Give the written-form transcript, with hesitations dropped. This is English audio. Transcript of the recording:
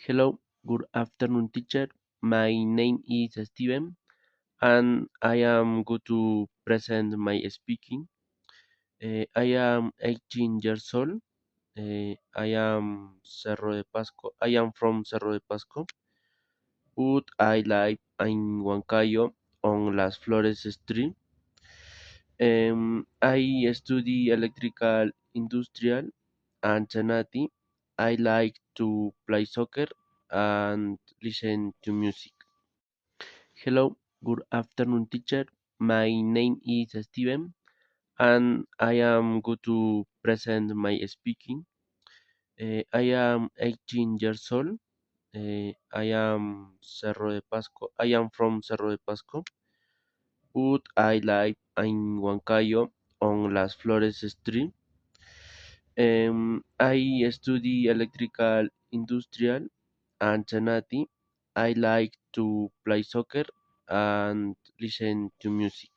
Hello, good afternoon, teacher. My name is Steven, and I am going to present my speaking. I am 18 years old. I am Cerro de Pasco. I am from Cerro de Pasco, but I live in Huancayo on Las Flores Street. I study electrical industrial and Senati. I like to play soccer and listen to music. Hello, good afternoon, teacher. My name is Steven, and I am going to present my speaking. I am 18 years old. I am Cerro de Pasco. I am from Cerro de Pasco, but I live in Huancayo on Las Flores Street. I study electrical industrial and Senati. I like to play soccer and listen to music.